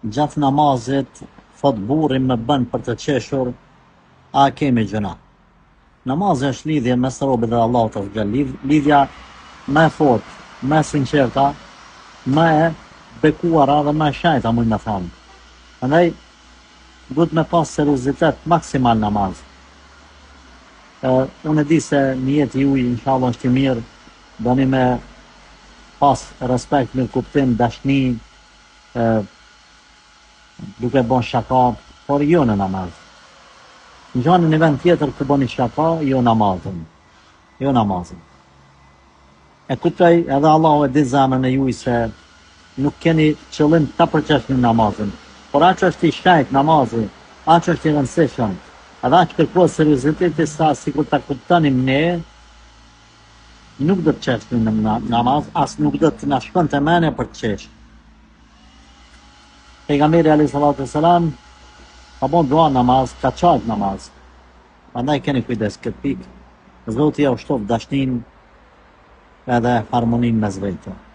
gjatë namazit, thot burri më bën për të qeshur, a kemi gjëna. Namazi është lidhje mes robit dhe Allahut azza wa jall, lidhja më e fortë, më e sinqerta, më e bekuara dhe më e shajta, mund të them. Prandaj duhet me pas seriozitet maksimal namaz. Unë e di se në jetë juaj inshallah është i mirë, doni me pas respekt, me kuptim, dashni, duke bon shaka, por jo në namaz. Në gjani në vend tjetër të boni shaka, jo namazin. Jo namazin. E kuptoj edhe Allahu e di zemrën e juaj se nuk keni qëllim ta përqeshni namazin. Por aq është i shajt namazi, aq është i rëndësishëm, edhe aq kërkohet serioziteti sa sikur ta kuptonim ne, nuk do të qeshni në namaz, as nuk do të na shkonte mendja për të qesh. Pejgamberi alayhis salatu wassalam ka bon dua namaz, ka qajt namaz. Prandaj keni kujdes këtë pikë. Zoti ja ushtof dashnin edhe harmonin mes vetëve.